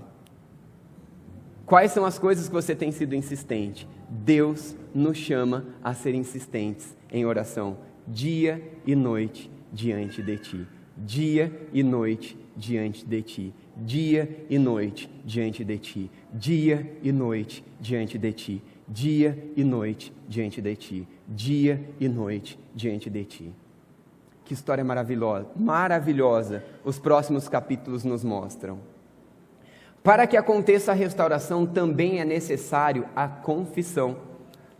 Quais são as coisas que você tem sido insistente? Deus nos chama a ser insistentes em oração, dia e noite diante de Ti. Dia e noite diante de Ti. Dia e noite diante de Ti. Dia e noite diante de Ti. Dia e noite diante de Ti, dia e noite diante de Ti. Que história maravilhosa, maravilhosa, os próximos capítulos nos mostram. Para que aconteça a restauração, também é necessário a confissão.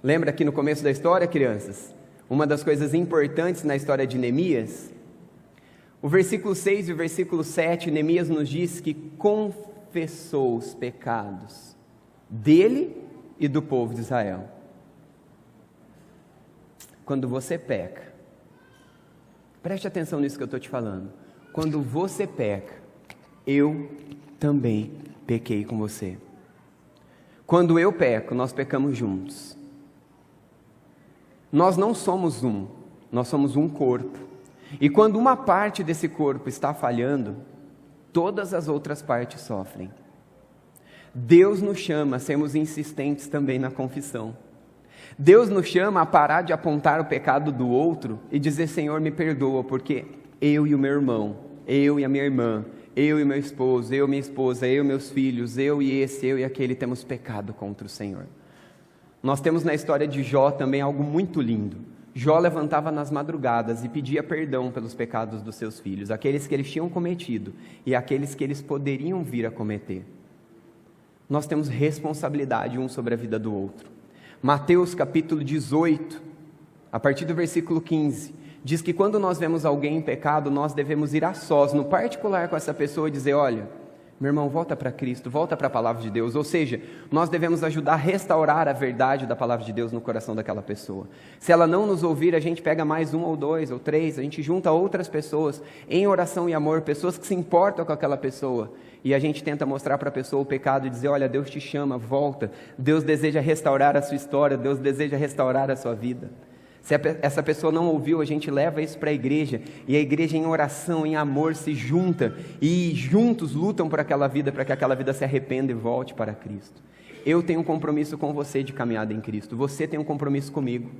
Lembra aqui no começo da história, crianças? Uma das coisas importantes na história de Neemias, o versículo 6 e o versículo 7, Neemias nos diz que confessou os pecados dele e do povo de Israel. Quando você peca, preste atenção nisso que eu estou te falando. Quando você peca, eu também pequei com você. Quando eu peco, nós pecamos juntos. Nós não somos um, nós somos um corpo. E quando uma parte desse corpo está falhando, todas as outras partes sofrem. Deus nos chama a sermos insistentes também na confissão. Deus nos chama a parar de apontar o pecado do outro e dizer: Senhor, me perdoa, porque eu e o meu irmão, eu e a minha irmã, eu e meu esposo, eu e minha esposa, eu e meus filhos, eu e esse, eu e aquele temos pecado contra o Senhor. Nós temos na história de Jó também algo muito lindo. Jó levantava nas madrugadas e pedia perdão pelos pecados dos seus filhos, aqueles que eles tinham cometido e aqueles que eles poderiam vir a cometer. Nós temos responsabilidade um sobre a vida do outro. Mateus capítulo 18, a partir do versículo 15, diz que quando nós vemos alguém em pecado, nós devemos ir a sós, no particular com essa pessoa e dizer: olha, meu irmão, volta para Cristo, volta para a palavra de Deus. Ou seja, nós devemos ajudar a restaurar a verdade da palavra de Deus no coração daquela pessoa. Se ela não nos ouvir, a gente pega mais um ou dois ou três, a gente junta outras pessoas em oração e amor, pessoas que se importam com aquela pessoa, e a gente tenta mostrar para a pessoa o pecado e dizer: olha, Deus te chama, volta, Deus deseja restaurar a sua história, Deus deseja restaurar a sua vida. Se essa pessoa não ouviu, a gente leva isso para a igreja, e a igreja em oração, em amor, se junta, e juntos lutam por aquela vida, para que aquela vida se arrependa e volte para Cristo. Eu tenho um compromisso com você de caminhada em Cristo, você tem um compromisso comigo.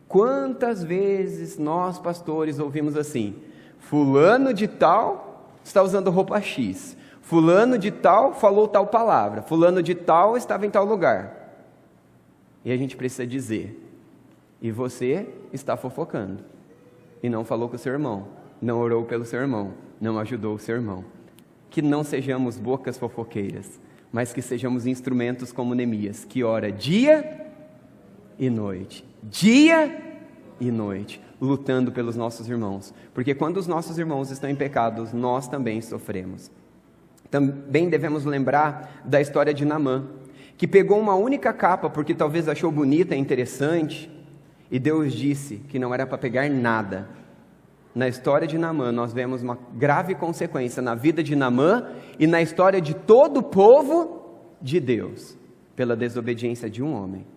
Quantas vezes nós, pastores, ouvimos assim: fulano de tal está usando roupa X, fulano de tal falou tal palavra, fulano de tal estava em tal lugar. E a gente precisa dizer: e você está fofocando, e não falou com o seu irmão, não orou pelo seu irmão, não ajudou o seu irmão. Que não sejamos bocas fofoqueiras, mas que sejamos instrumentos como Neemias, que ora dia e noite, lutando pelos nossos irmãos, porque quando os nossos irmãos estão em pecados, nós também sofremos. Também devemos lembrar da história de Naamã, que pegou uma única capa, porque talvez achou bonita e interessante, e Deus disse que não era para pegar nada. Na história de Naamã, nós vemos uma grave consequência na vida de Naamã e na história de todo o povo de Deus, pela desobediência de um homem.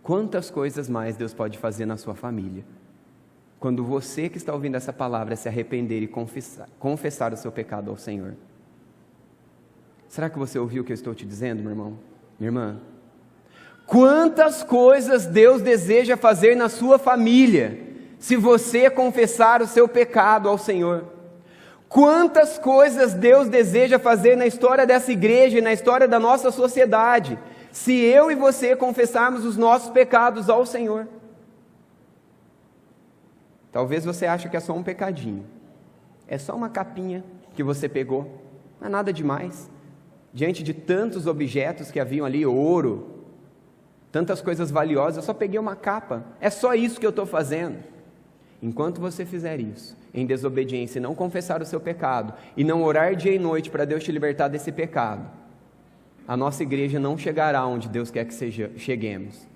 Quantas coisas mais Deus pode fazer na sua família, quando você que está ouvindo essa palavra se arrepender e confessar o seu pecado ao Senhor. Será que você ouviu o que eu estou te dizendo, meu irmão, minha irmã? Quantas coisas Deus deseja fazer na sua família, se você confessar o seu pecado ao Senhor. Quantas coisas Deus deseja fazer na história dessa igreja e na história da nossa sociedade, se eu e você confessarmos os nossos pecados ao Senhor. Talvez você ache que é só um pecadinho, é só uma capinha que você pegou, não é nada demais, diante de tantos objetos que haviam ali, ouro, tantas coisas valiosas, eu só peguei uma capa, é só isso que eu estou fazendo. Enquanto você fizer isso, em desobediência, e não confessar o seu pecado, e não orar dia e noite para Deus te libertar desse pecado, a nossa igreja não chegará onde Deus quer que cheguemos,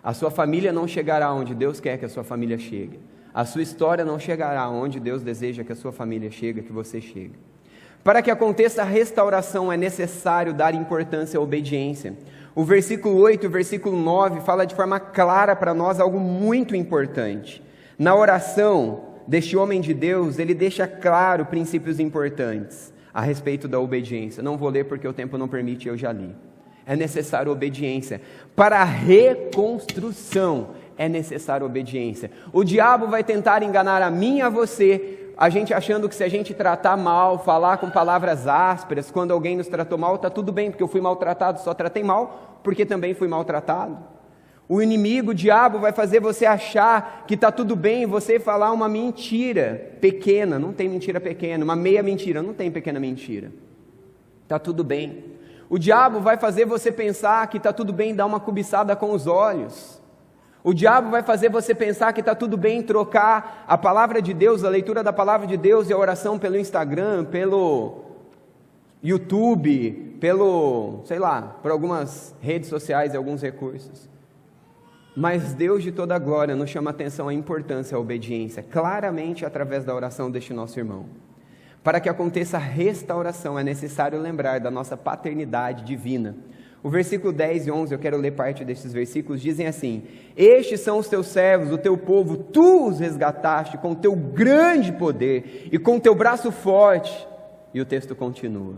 a sua família não chegará onde Deus quer que a sua família chegue, a sua história não chegará onde Deus deseja que a sua família chegue, que você chegue. Para que aconteça a restauração, é necessário dar importância à obediência. O versículo 8 e o versículo 9 fala de forma clara para nós algo muito importante. Na oração deste homem de Deus, ele deixa claro princípios importantes a respeito da obediência. Não vou ler porque o tempo não permite, eu já li. É necessário obediência. Para a reconstrução é necessário obediência. O diabo vai tentar enganar a mim e a você, a gente achando que se a gente tratar mal, falar com palavras ásperas, quando alguém nos tratou mal, está tudo bem, porque eu fui maltratado, só tratei mal, porque também fui maltratado. O inimigo, o diabo, vai fazer você achar que está tudo bem, você falar uma mentira pequena, não tem mentira pequena, uma meia mentira, não tem pequena mentira, está tudo bem. O diabo vai fazer você pensar que está tudo bem dar uma cobiçada com os olhos. O diabo vai fazer você pensar que está tudo bem trocar a palavra de Deus, a leitura da palavra de Deus e a oração pelo Instagram, pelo YouTube, por algumas redes sociais e alguns recursos. Mas Deus de toda a glória nos chama a atenção à importância, à obediência, claramente através da oração deste nosso irmão. Para que aconteça a restauração, é necessário lembrar da nossa paternidade divina. O versículo 10 e 11, eu quero ler parte desses versículos, dizem assim: estes são os teus servos, o teu povo, tu os resgataste com teu grande poder e com teu braço forte. E o texto continua.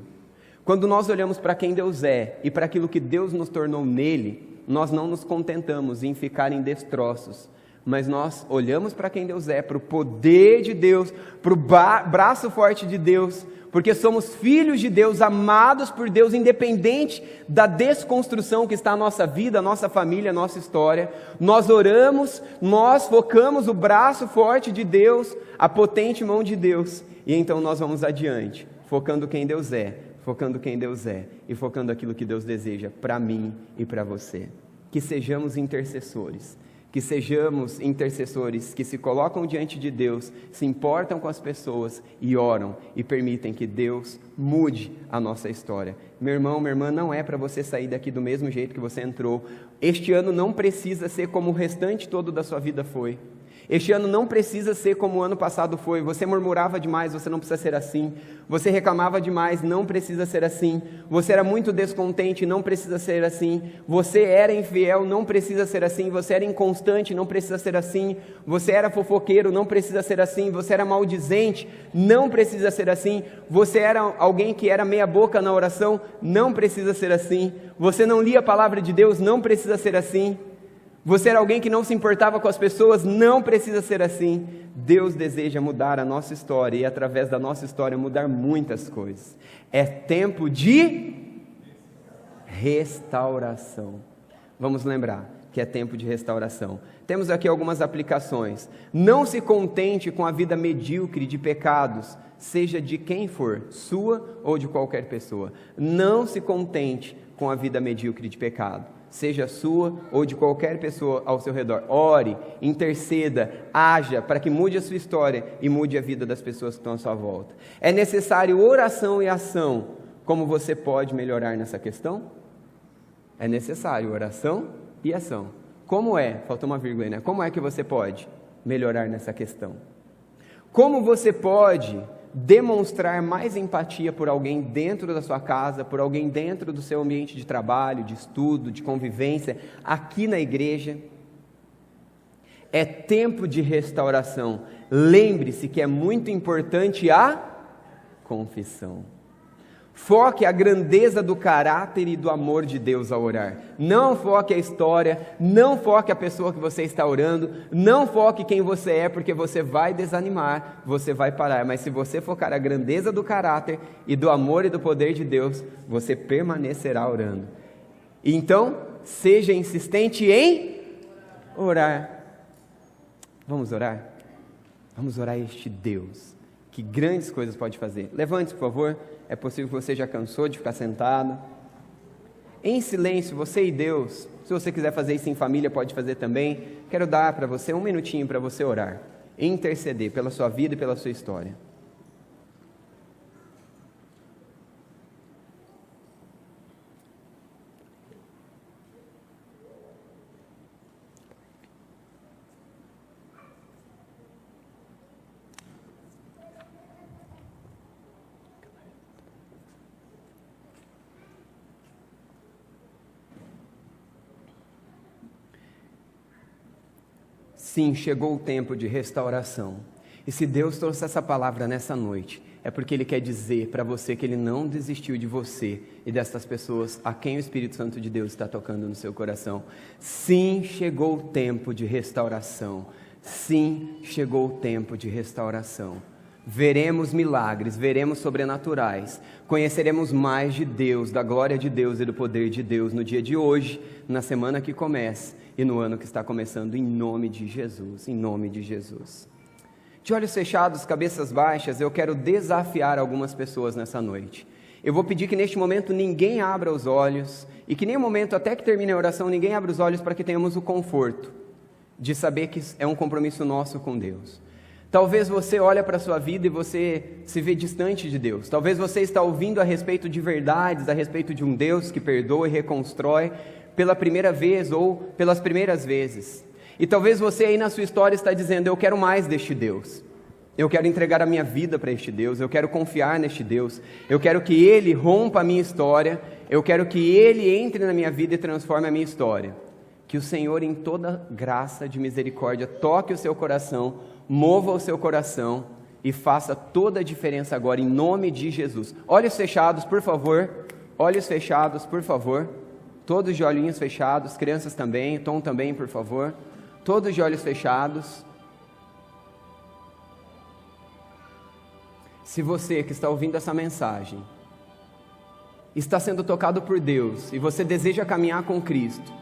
Quando nós olhamos para quem Deus é e para aquilo que Deus nos tornou nele, nós não nos contentamos em ficar em destroços, mas nós olhamos para quem Deus é, para o poder de Deus, para o braço forte de Deus, porque somos filhos de Deus, amados por Deus, independente da desconstrução que está a nossa vida, a nossa família, a nossa história. Nós oramos, nós focamos o braço forte de Deus, a potente mão de Deus, e então nós vamos adiante, focando quem Deus é, focando quem Deus é, e focando aquilo que Deus deseja para mim e para você. Que sejamos intercessores, que sejamos intercessores que se colocam diante de Deus, se importam com as pessoas e oram e permitem que Deus mude a nossa história. Meu irmão, minha irmã, não é para você sair daqui do mesmo jeito que você entrou. Este ano não precisa ser como o restante todo da sua vida foi. Este ano não precisa ser como o ano passado foi. Você murmurava demais, você não precisa ser assim. Você reclamava demais, não precisa ser assim. Você era muito descontente, não precisa ser assim. Você era infiel, não precisa ser assim. Você era inconstante, não precisa ser assim. Você era fofoqueiro, não precisa ser assim. Você era maldizente, não precisa ser assim. Você era alguém que era meia boca na oração, não precisa ser assim. Você não lia a palavra de Deus, não precisa ser assim. Você era alguém que não se importava com as pessoas, não precisa ser assim. Deus deseja mudar a nossa história e através da nossa história mudar muitas coisas. É tempo de restauração. Vamos lembrar que é tempo de restauração. Temos aqui algumas aplicações. Não se contente com a vida medíocre de pecados, seja de quem for, sua ou de qualquer pessoa. Não se contente com a vida medíocre de pecado, seja sua ou de qualquer pessoa ao seu redor. Ore, interceda, haja para que mude a sua história e mude a vida das pessoas que estão à sua volta. É necessário oração e ação. Como você pode melhorar nessa questão? É necessário oração e ação. Como é? Faltou uma vírgula, né? Como é que você pode melhorar nessa questão? Como você pode demonstrar mais empatia por alguém dentro da sua casa, por alguém dentro do seu ambiente de trabalho, de estudo, de convivência, aqui na igreja? É tempo de restauração. Lembre-se que é muito importante a confissão. Foque a grandeza do caráter e do amor de Deus ao orar. Não foque a história, não foque a pessoa que você está orando, não foque quem você é, porque você vai desanimar, você vai parar. Mas se você focar a grandeza do caráter e do amor e do poder de Deus, você permanecerá orando. Então, seja insistente em orar. Vamos orar? Vamos orar a este Deus, que grandes coisas pode fazer. Levante-se, por favor. É possível que você já cansou de ficar sentado. Em silêncio, você e Deus. Se você quiser fazer isso em família, pode fazer também. Quero dar para você um minutinho para você orar e interceder pela sua vida e pela sua história. Sim, chegou o tempo de restauração. E se Deus trouxe essa palavra nessa noite, é porque Ele quer dizer para você que Ele não desistiu de você e dessas pessoas a quem o Espírito Santo de Deus está tocando no seu coração. Sim, chegou o tempo de restauração. Sim, chegou o tempo de restauração. Veremos milagres, veremos sobrenaturais, conheceremos mais de Deus, da glória de Deus e do poder de Deus no dia de hoje, na semana que começa e no ano que está começando, em nome de Jesus, em nome de Jesus. De olhos fechados, cabeças baixas, eu quero desafiar algumas pessoas nessa noite. Eu vou pedir que neste momento ninguém abra os olhos e que em nenhum momento, até que termine a oração, ninguém abra os olhos para que tenhamos o conforto de saber que é um compromisso nosso com Deus. Talvez você olhe para a sua vida e você se vê distante de Deus. Talvez você está ouvindo a respeito de verdades, a respeito de um Deus que perdoa e reconstrói pela primeira vez ou pelas primeiras vezes. E talvez você aí na sua história está dizendo, eu quero mais deste Deus. Eu quero entregar a minha vida para este Deus, eu quero confiar neste Deus. Eu quero que Ele rompa a minha história, eu quero que Ele entre na minha vida e transforme a minha história. Que o Senhor, em toda graça de misericórdia, toque o seu coração, mova o seu coração e faça toda a diferença agora, em nome de Jesus. Olhos fechados, por favor. Olhos fechados, por favor. Todos de olhinhos fechados, crianças também, Tom também, por favor. Todos de olhos fechados. Se você que está ouvindo essa mensagem está sendo tocado por Deus e você deseja caminhar com Cristo,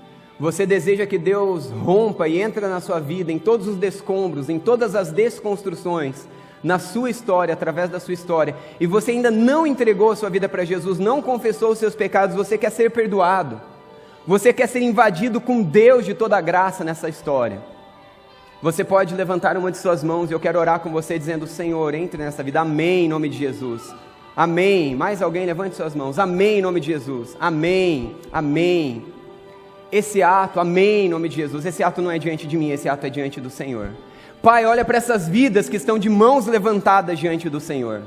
você deseja que Deus rompa e entre na sua vida, em todos os descombros, em todas as desconstruções, na sua história, através da sua história, e você ainda não entregou a sua vida para Jesus, não confessou os seus pecados, você quer ser perdoado, você quer ser invadido com Deus de toda a graça nessa história, você pode levantar uma de suas mãos e eu quero orar com você dizendo: Senhor, entre nessa vida, amém, em nome de Jesus, amém. Mais alguém, levante suas mãos, amém, em nome de Jesus, amém, amém. Esse ato, amém, em nome de Jesus, esse ato não é diante de mim, esse ato é diante do Senhor. Pai, olha para essas vidas que estão de mãos levantadas diante do Senhor,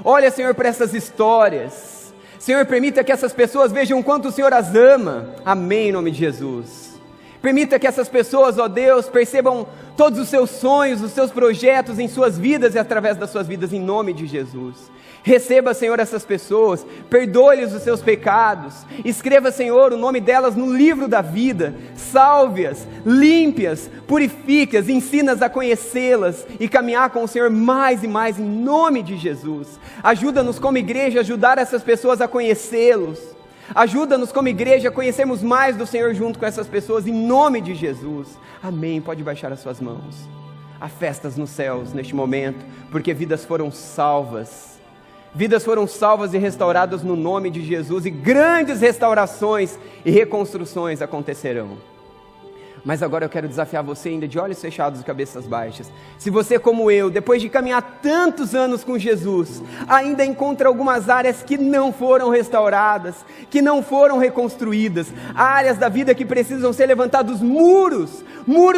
olha, Senhor, para essas histórias, Senhor, permita que essas pessoas vejam o quanto o Senhor as ama, amém, em nome de Jesus. Permita que essas pessoas, ó Deus, percebam todos os seus sonhos, os seus projetos em suas vidas e através das suas vidas, em nome de Jesus. Receba, Senhor, essas pessoas, perdoe-lhes os seus pecados, escreva, Senhor, o nome delas no livro da vida, salve-as, limpe-as, purifique-as, ensina-as a conhecê-las e caminhar com o Senhor mais e mais, em nome de Jesus. Ajuda-nos como igreja a ajudar essas pessoas a conhecê-los. Ajuda-nos como igreja a conhecermos mais do Senhor junto com essas pessoas, em nome de Jesus, amém. Pode baixar as suas mãos. Há festas nos céus neste momento, porque vidas foram salvas e restauradas no nome de Jesus, e grandes restaurações e reconstruções acontecerão. Mas agora eu quero desafiar você ainda de olhos fechados e cabeças baixas. Se você, como eu, depois de caminhar tantos anos com Jesus, ainda encontra algumas áreas que não foram restauradas, que não foram reconstruídas, áreas da vida que precisam ser levantados muros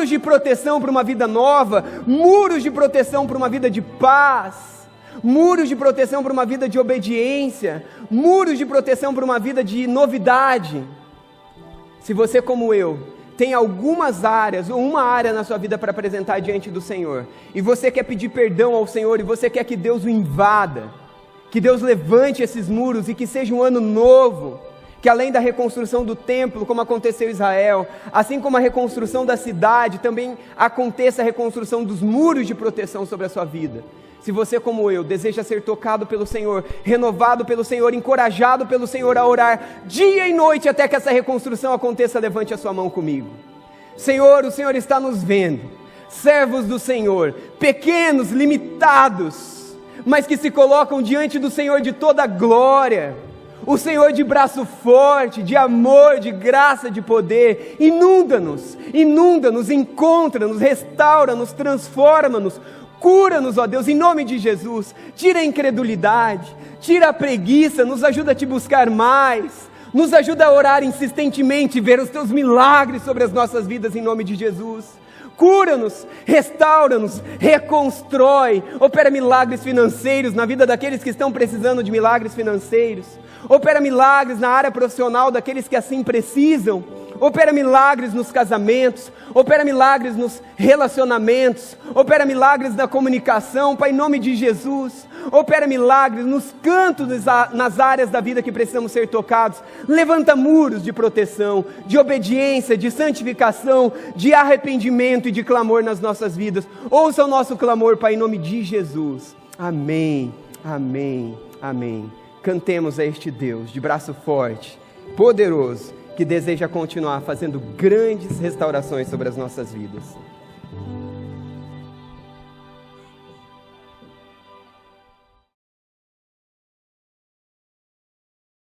de proteção para uma vida nova, muros de proteção para uma vida de paz, muros de proteção para uma vida de obediência, muros de proteção para uma vida de novidade. Se você, como eu, tem algumas áreas, ou uma área na sua vida para apresentar diante do Senhor, e você quer pedir perdão ao Senhor, e você quer que Deus o invada, que Deus levante esses muros, e que seja um ano novo, que além da reconstrução do templo, como aconteceu em Israel, assim como a reconstrução da cidade, também aconteça a reconstrução dos muros de proteção sobre a sua vida. Se você, como eu, deseja ser tocado pelo Senhor, renovado pelo Senhor, encorajado pelo Senhor a orar dia e noite até que essa reconstrução aconteça, levante a sua mão comigo. Senhor, o Senhor está nos vendo, servos do Senhor, pequenos, limitados, mas que se colocam diante do Senhor de toda a glória, o Senhor de braço forte, de amor, de graça, de poder. Inunda-nos, encontra-nos, restaura-nos, transforma-nos, cura-nos, ó Deus, em nome de Jesus. Tira a incredulidade, tira a preguiça, nos ajuda a te buscar mais, nos ajuda a orar insistentemente, ver os teus milagres sobre as nossas vidas, em nome de Jesus. Cura-nos, restaura-nos, reconstrói, opera milagres financeiros na vida daqueles que estão precisando de milagres financeiros, opera milagres na área profissional daqueles que assim precisam, opera milagres nos casamentos, opera milagres nos relacionamentos, opera milagres na comunicação, Pai, em nome de Jesus. Opera milagres nos cantos, nas áreas da vida que precisamos ser tocados. Levanta muros de proteção, de obediência, de santificação, de arrependimento e de clamor nas nossas vidas. Ouça o nosso clamor, Pai, em nome de Jesus. Amém, amém, amém. Cantemos a este Deus de braço forte, poderoso, que deseja continuar fazendo grandes restaurações sobre as nossas vidas.